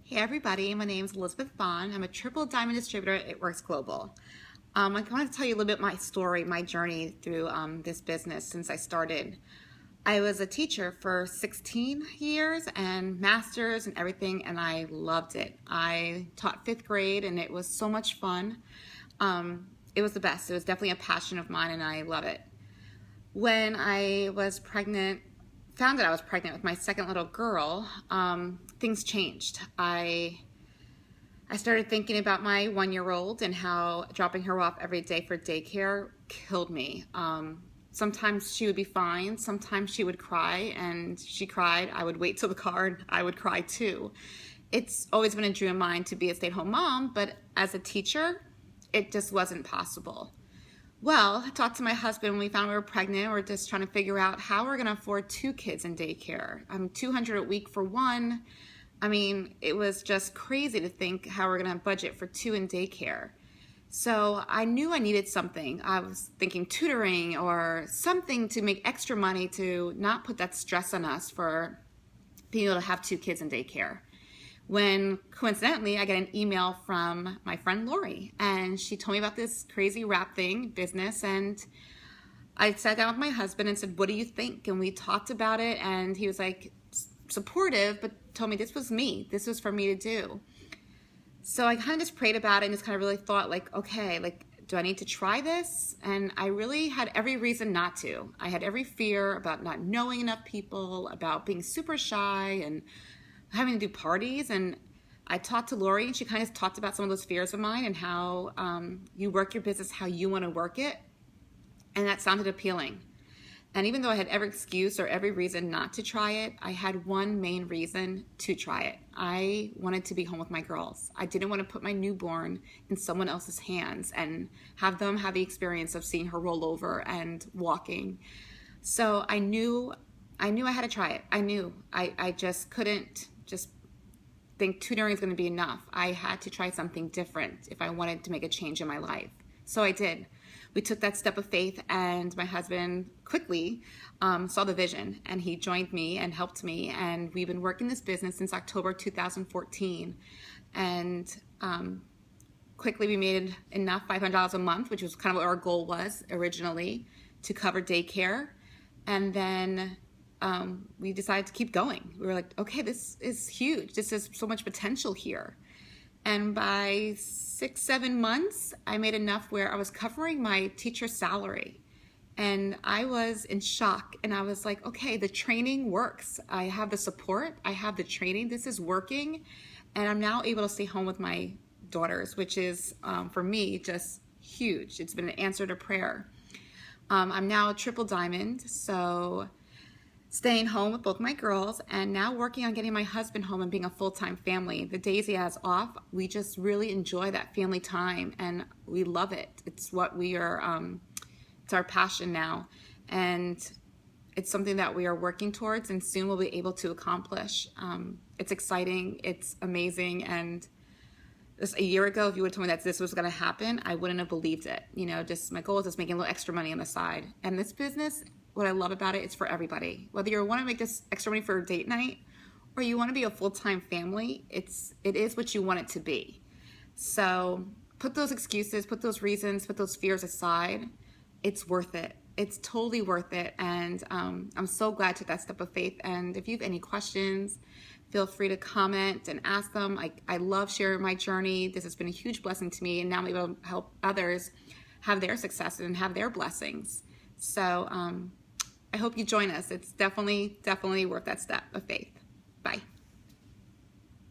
Hey everybody, my name is Elizabeth Vaughan. I'm a triple diamond distributor at Works Global. I want to tell you a little bit my story, my journey through this business since I started. I was a teacher for 16 years and masters and everything, and I loved it. I taught 5th grade and it was so much fun. It was the best. It was definitely a passion of mine and I love it. When I was pregnant, found that I was pregnant with my second little girl, things changed. I started thinking about my 1-year-old and how dropping her off every day for daycare killed me. Sometimes she would be fine, sometimes she would cry, and she cried. I would wait till the car and I would cry too. It's always been a dream of mine to be a stay-at-home mom, but as a teacher, it just wasn't possible. Well, I talked to my husband when we found we were pregnant. We're just trying to figure out how we're going to afford 2 kids in daycare. I'm $200 a week for one. I mean, it was just crazy to think how we're going to budget for 2 in daycare. So I knew I needed something. I was thinking tutoring or something to make extra money to not put that stress on us for being able to have 2 kids in daycare. When coincidentally I get an email from my friend Lori, and she told me about this crazy wrap thing business, and I sat down with my husband and said, what do you think? And we talked about it, and he was like supportive, but told me this was me. This was for me to do. So I kind of just prayed about it and just kind of really thought like, okay, like, do I need to try this? And I really had every reason not to. I had every fear about not knowing enough people, about being super shy and having to do parties. And I talked to Lori, and she kind of talked about some of those fears of mine and how you work your business how you want to work it. And that sounded appealing. And even though I had every excuse or every reason not to try it, I had one main reason to try it. I wanted to be home with my girls. I didn't want to put my newborn in someone else's hands and have them have the experience of seeing her roll over and walking. So I knew I had to try it. I knew I just couldn't just think tutoring is going to be enough. I had to try something different if I wanted to make a change in my life. So I did. We took that step of faith, and my husband quickly saw the vision, and he joined me and helped me, and we've been working this business since October 2014, and quickly we made enough $500 a month, which was kind of what our goal was originally, to cover daycare. And then we decided to keep going. We were like, okay, this is huge. This is so much potential here. And by 6-7 months, I made enough where I was covering my teacher's salary. And I was in shock. And I was like, okay, the training works. I have the support. I have the training. This is working. And I'm now able to stay home with my daughters, which is, for me, just huge. It's been an answer to prayer. I'm now a triple diamond, so staying home with both my girls and now working on getting my husband home and being a full-time family. The days he has off, we just really enjoy that family time and we love it. It's what we are, it's our passion now. And it's something that we are working towards and soon we'll be able to accomplish. It's exciting, it's amazing, and just a year ago, if you would have told me that this was going to happen, I wouldn't have believed it. You know, just my goal is just making a little extra money on the side. And this business, what I love about it, it's for everybody. Whether you want to make this extra money for a date night or you want to be a full-time family, it is what you want it to be. So put those excuses, put those reasons, put those fears aside. It's worth it. It's totally worth it. And I'm so glad I took that step of faith. And if you have any questions, feel free to comment and ask them. I love sharing my journey. This has been a huge blessing to me, and now I'm able to help others have their success and have their blessings. So I hope you join us. It's definitely worth that step of faith. Bye.